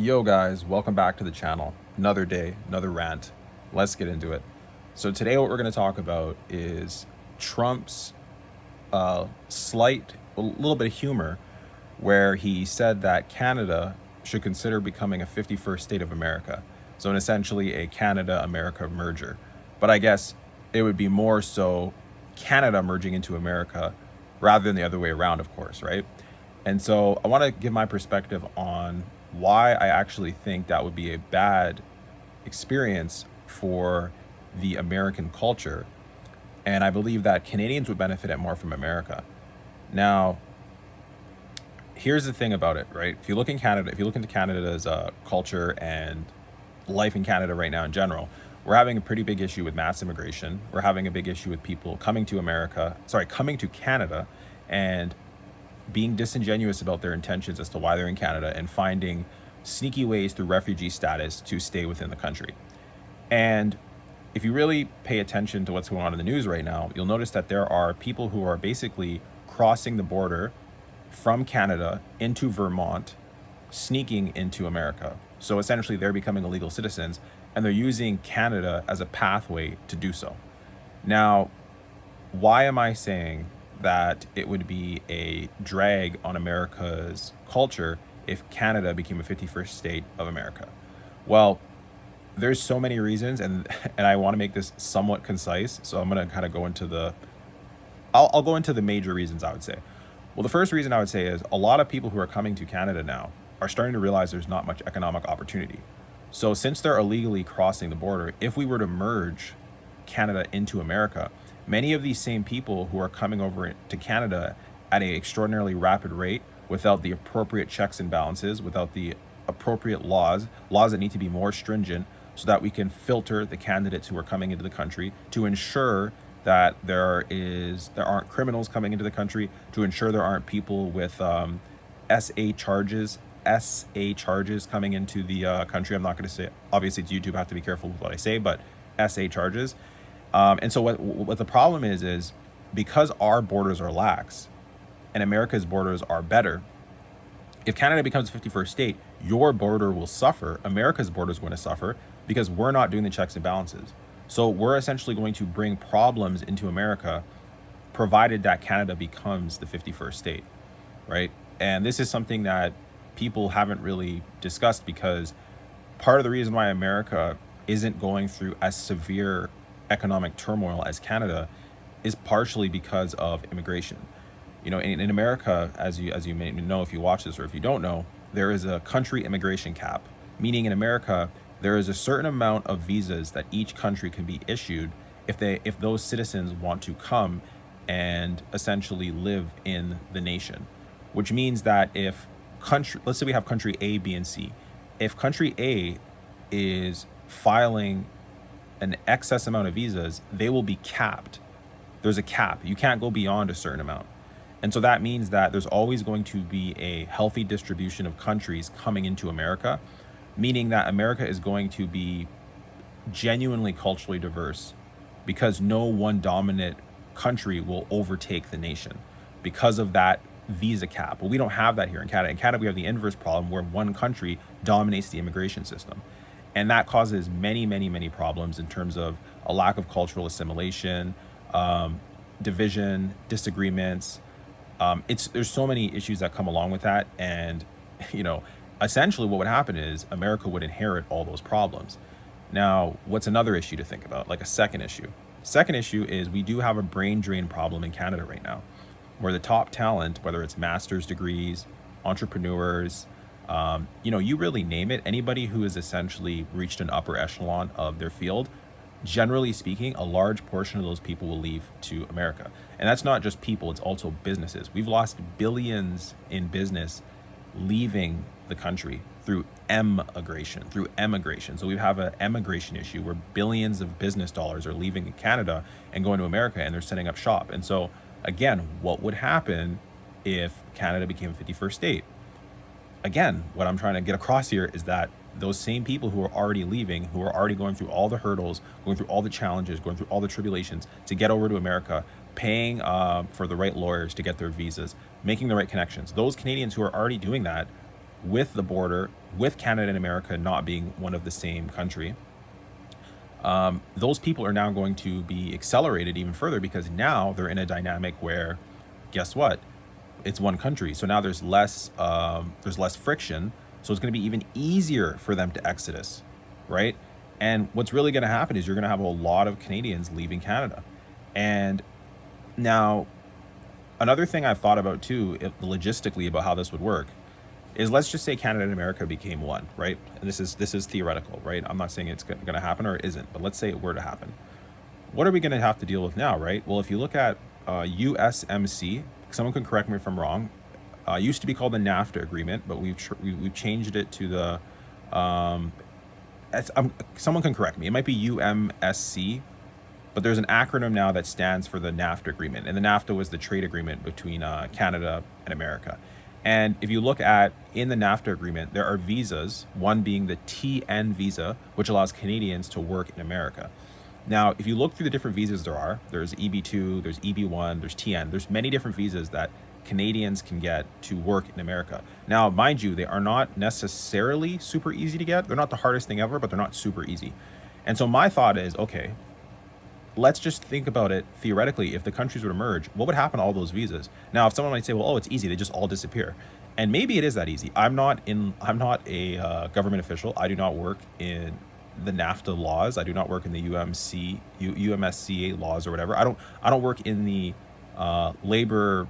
Yo guys, welcome back to the channel. Another day, another rant. Let's get into it. So today what we're going to talk about is Trump's a little bit of humor where he said that Canada should consider becoming a 51st state of America. So essentially a Canada-America merger. But I guess it would be more so Canada merging into America rather than the other way around, of course, right? And so I want to give my perspective on why I actually think that would be a bad experience for the American culture. And I believe that Canadians would benefit it more from America. Now, here's the thing about it, right? If you look into Canada's culture and life in Canada right now in general, we're having a pretty big issue with mass immigration. We're having a big issue with people coming to Canada and being disingenuous about their intentions as to why they're in Canada and finding sneaky ways through refugee status to stay within the country. And if you really pay attention to what's going on in the news right now, you'll notice that there are people who are basically crossing the border from Canada into Vermont, sneaking into America. So essentially they're becoming illegal citizens and they're using Canada as a pathway to do so. Now, why am I saying that it would be a drag on America's culture if Canada became a 51st state of America? Well, there's so many reasons, and I want to make this somewhat concise, so I'm going to kind of go into I'll go into the major reasons, I would say. Well, the first reason I would say is a lot of people who are coming to Canada now are starting to realize there's not much economic opportunity. So since they're illegally crossing the border, if we were to merge Canada into America, many of these same people who are coming over to Canada at an extraordinarily rapid rate without the appropriate checks and balances, without the appropriate laws that need to be more stringent so that we can filter the candidates who are coming into the country to ensure that there aren't criminals coming into the country, to ensure there aren't people with SA charges coming into the country. I'm not going to say, obviously it's YouTube, I have to be careful with what I say, but SA charges. And so what the problem is because our borders are lax and America's borders are better, if Canada becomes a 51st state, your border will suffer. America's border is going to suffer because we're not doing the checks and balances. So we're essentially going to bring problems into America, provided that Canada becomes the 51st state, right? And this is something that people haven't really discussed, because part of the reason why America isn't going through as severe economic turmoil as Canada is partially because of immigration. You know, in America, as you may know if you watch this, or if you don't know, there is a country immigration cap, meaning in America there is a certain amount of visas that each country can be issued if those citizens want to come and essentially live in the nation. Which means that let's say we have country A, B, and C. If country A is filing an excess amount of visas, they will be capped. There's a cap. You can't go beyond a certain amount. And so that means that there's always going to be a healthy distribution of countries coming into America, meaning that America is going to be genuinely culturally diverse, because no one dominant country will overtake the nation because of that visa cap. Well, we don't have that here in Canada. In Canada, we have the inverse problem where one country dominates the immigration system. And that causes many, many, many problems in terms of a lack of cultural assimilation, division, disagreements. There's so many issues that come along with that. And, you know, essentially what would happen is America would inherit all those problems. Now, what's another issue to think about? Like a second issue. Second issue is we do have a brain drain problem in Canada right now, where the top talent, whether it's master's degrees, entrepreneurs, you really name it, anybody who has essentially reached an upper echelon of their field, generally speaking, a large portion of those people will leave to America. And that's not just people, it's also businesses. We've lost billions in business leaving the country through emigration. So we have an emigration issue where billions of business dollars are leaving Canada and going to America, and they're setting up shop. And so again, what would happen if Canada became a 51st state? Again, what I'm trying to get across here is that those same people who are already leaving, who are already going through all the hurdles, going through all the challenges, going through all the tribulations to get over to America, paying for the right lawyers to get their visas, making the right connections, those Canadians who are already doing that with the border with Canada and America not being one of the same country, those people are now going to be accelerated even further because now they're in a dynamic where, guess what? It's one country. So now there's less friction. So it's going to be even easier for them to exodus, right? And what's really going to happen is you're going to have a lot of Canadians leaving Canada. And now, another thing I've thought about too, logistically, about how this would work is, let's just say Canada and America became one, right? And this is theoretical, right? I'm not saying it's going to happen or it isn't, but let's say it were to happen. What are we going to have to deal with now, right? Well, if you look at USMC, someone can correct me if I'm wrong. Used to be called the NAFTA agreement, but we've changed it to the someone can correct me. It might be UMSC, but there's an acronym now that stands for the NAFTA agreement. And the NAFTA was the trade agreement between Canada and America. And if you look at in the NAFTA agreement, there are visas, one being the TN visa, which allows Canadians to work in America. Now, if you look through the different visas there's EB2, there's EB1, there's TN, there's many different visas that Canadians can get to work in America. Now, mind you, they are not necessarily super easy to get. They're not the hardest thing ever, but they're not super easy. And so my thought is, okay, let's just think about it theoretically. If the countries would merge, what would happen to all those visas? Now, if someone might say, well, oh, it's easy, they just all disappear. And maybe it is that easy. I'm not a government official. I do not work in the NAFTA laws. I do not work in the UMSCA laws or whatever. I don't work in the labor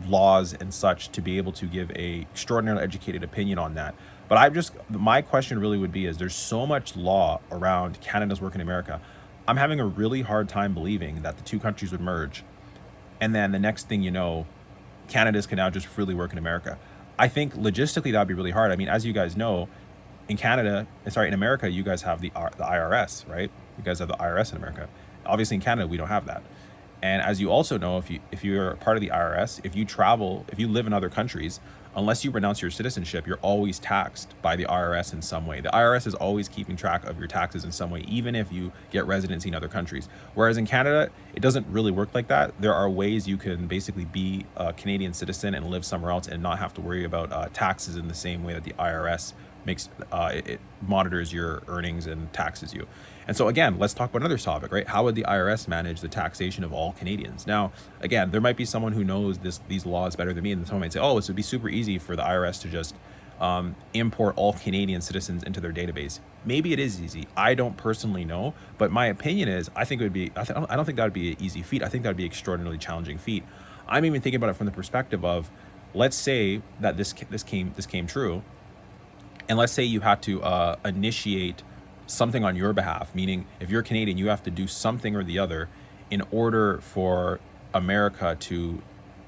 laws and such to be able to give a extraordinarily educated opinion on that. But my question really would be, is there's so much law around Canada's work in America. I'm having a really hard time believing that the two countries would merge, and then the next thing you know, Canada's can now just freely work in America. I think logistically that would be really hard. I mean, as you guys know, in America, you guys have the IRS, right? You guys have the IRS in America. Obviously, in Canada, we don't have that. And as you also know, if you're part of the IRS, if you live in other countries, unless you renounce your citizenship, you're always taxed by the IRS in some way. The IRS is always keeping track of your taxes in some way, even if you get residency in other countries. Whereas in Canada, it doesn't really work like that. There are ways you can basically be a Canadian citizen and live somewhere else and not have to worry about taxes in the same way that the IRS makes it monitors your earnings and taxes you. And so again, let's talk about another topic, right? How would the IRS manage the taxation of all Canadians? Now, again, there might be someone who knows these laws better than me, and someone might say, oh, this would be super easy for the IRS to just import all Canadian citizens into their database. Maybe it is easy. I don't personally know, but my opinion is, I don't think that would be an easy feat. I think that would be an extraordinarily challenging feat. I'm even thinking about it from the perspective of, let's say that this came true. And let's say you had to initiate something on your behalf, meaning if you're Canadian, you have to do something or the other in order for America to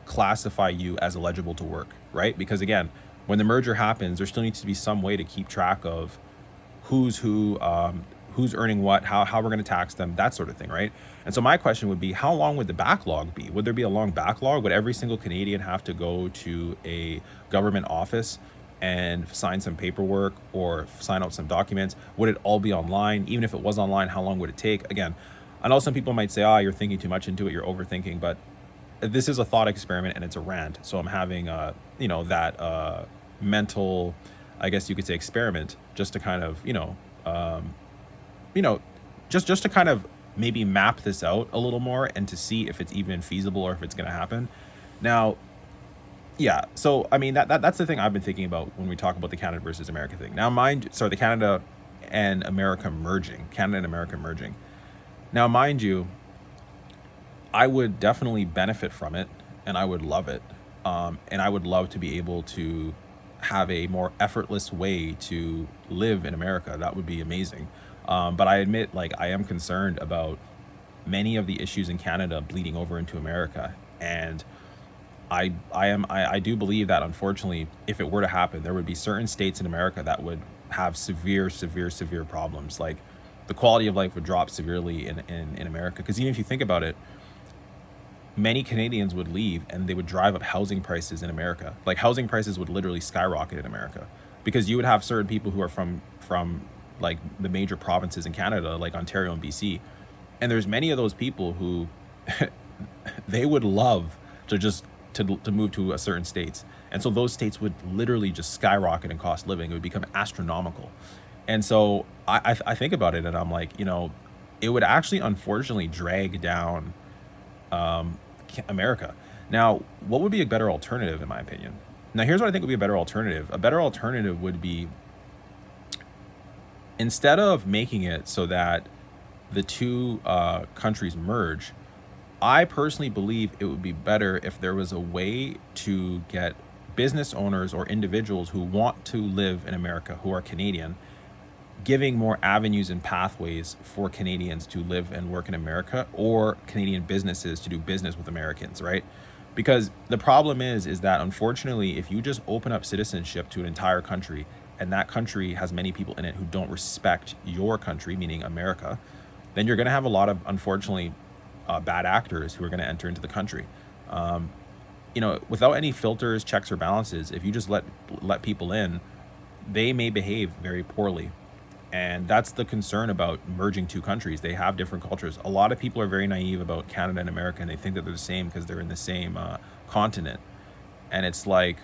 classify you as eligible to work, right? Because again, when the merger happens, there still needs to be some way to keep track of who's earning what, how we're going to tax them, that sort of thing, right? And so my question would be, how long would the backlog be? Would there be a long backlog? Would every single Canadian have to go to a government office and sign some paperwork or sign out some documents? Would it all be online? Even if it was online, how long would it take? Again, I know some people might say, you're thinking too much into it, you're overthinking, but this is a thought experiment and it's a rant. So I'm having that mental, I guess you could say, experiment, just to kind of, just to kind of maybe map this out a little more and to see if it's even feasible or if it's going to happen. Now, yeah, so I mean that's the thing I've been thinking about when we talk about the Canada versus America thing. Now, the Canada and America merging. Now, mind you, I would definitely benefit from it, and I would love it, and I would love to be able to have a more effortless way to live in America. That would be amazing. But I admit, I am concerned about many of the issues in Canada bleeding over into America, and I do believe that, unfortunately, if it were to happen, there would be certain states in America that would have severe problems. Like, the quality of life would drop severely in America. Because even if you think about it, many Canadians would leave and they would drive up housing prices in America. Like, housing prices would literally skyrocket in America, because you would have certain people who are from like the major provinces in Canada, like Ontario and BC. And there's many of those people who they would love to just to move to a certain states. And so those states would literally just skyrocket in cost of living. It would become astronomical. And so I think about it and I'm like, it would actually unfortunately drag down America. Now, what would be a better alternative, in my opinion? Now, here's what I think would be a better alternative. A better alternative would be, instead of making it so that the two countries merge, I personally believe it would be better if there was a way to get business owners or individuals who want to live in America, who are Canadian, giving more avenues and pathways for Canadians to live and work in America, or Canadian businesses to do business with Americans, right? Because the problem is that unfortunately, if you just open up citizenship to an entire country, and that country has many people in it who don't respect your country, meaning America, then you're going to have a lot of, unfortunately, bad actors who are going to enter into the country. Without any filters, checks, or balances, if you just let people in, they may behave very poorly. And that's the concern about merging two countries. They have different cultures. A lot of people are very naive about Canada and America, and they think that they're the same because they're in the same continent. And it's like,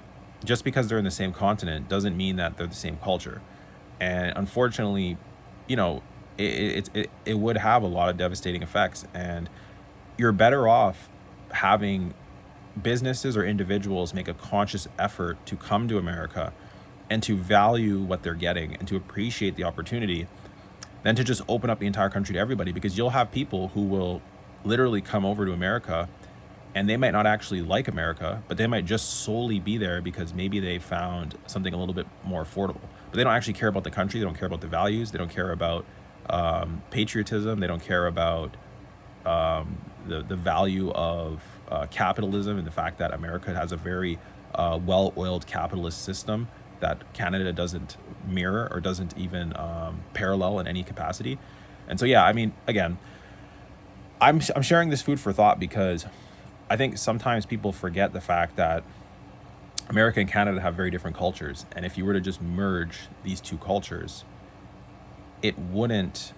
just because they're in the same continent doesn't mean that they're the same culture. And unfortunately, it would have a lot of devastating effects. And you're better off having businesses or individuals make a conscious effort to come to America and to value what they're getting and to appreciate the opportunity than to just open up the entire country to everybody. Because you'll have people who will literally come over to America and they might not actually like America, but they might just solely be there because maybe they found something a little bit more affordable. But they don't actually care about the country. They don't care about the values. They don't care about patriotism. They don't care about the value of capitalism and the fact that America has a very well-oiled capitalist system that Canada doesn't mirror or doesn't even parallel in any capacity. And so, yeah, I mean, again, I'm sharing this food for thought because I think sometimes people forget the fact that America and Canada have very different cultures. And if you were to just merge these two cultures, it wouldn't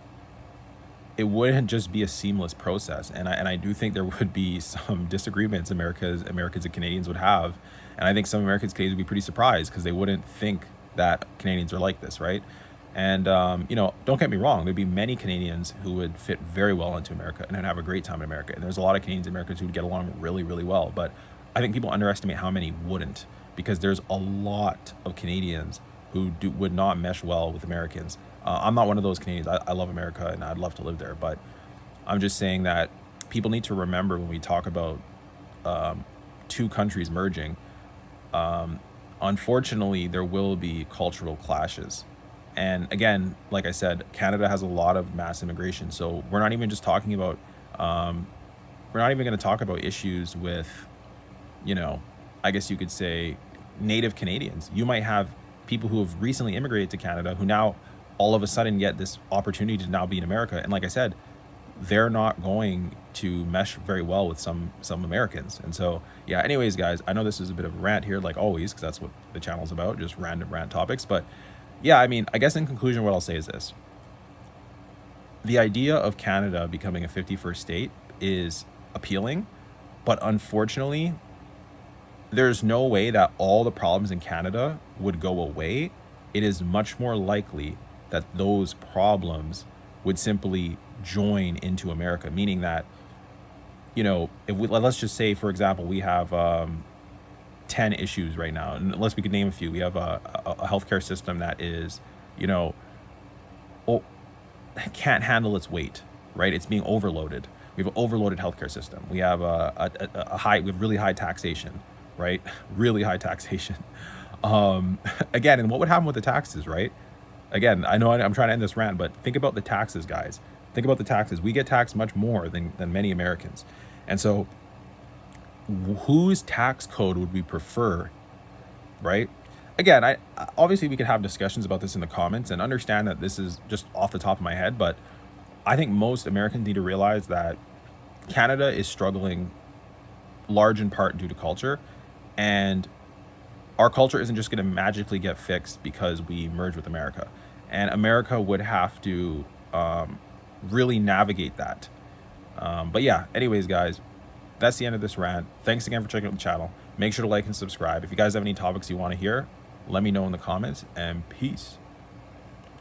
just be a seamless process. And I do think there would be some disagreements Americans and Canadians would have. And I think some Americans and Canadians would be pretty surprised because they wouldn't think that Canadians are like this, right? And, don't get me wrong, there'd be many Canadians who would fit very well into America and would have a great time in America. And there's a lot of Canadians and Americans who would get along really, really well. But I think people underestimate how many wouldn't, because there's a lot of Canadians who would not mesh well with Americans. I'm not one of those Canadians. I love America and I'd love to live there. But I'm just saying that people need to remember when we talk about two countries merging, unfortunately, there will be cultural clashes. And again, like I said, Canada has a lot of mass immigration. So we're not even just talking about, we're not even going to talk about issues with, I guess you could say native Canadians. You might have people who have recently immigrated to Canada who now all of a sudden get this opportunity to now be in America. And like I said, they're not going to mesh very well with some Americans. And so, yeah, anyways, guys, I know this is a bit of a rant here, like always, because that's what the channel's about, just random rant topics. But yeah, I mean, I guess in conclusion, what I'll say is this. The idea of Canada becoming a 51st state is appealing, but unfortunately, there's no way that all the problems in Canada would go away. It is much more likely that those problems would simply join into America, meaning that, if let's just say, for example, we have 10 issues right now, and unless we could name a few. We have a healthcare system that is, can't handle its weight, right? It's being overloaded. We have an overloaded healthcare system. We have we have really high taxation, right? Really high taxation. Again, and what would happen with the taxes, right? Again, I know I'm trying to end this rant, but think about the taxes, guys. Think about the taxes. We get taxed much more than many Americans. And so whose tax code would we prefer, right? Again, I obviously we could have discussions about this in the comments and understand that this is just off the top of my head, but I think most Americans need to realize that Canada is struggling large in part due to culture, and our culture isn't just going to magically get fixed because we merge with America. And America would have to really navigate that. But yeah, anyways, guys, that's the end of this rant. Thanks again for checking out the channel. Make sure to like and subscribe. If you guys have any topics you want to hear, let me know in the comments, and peace.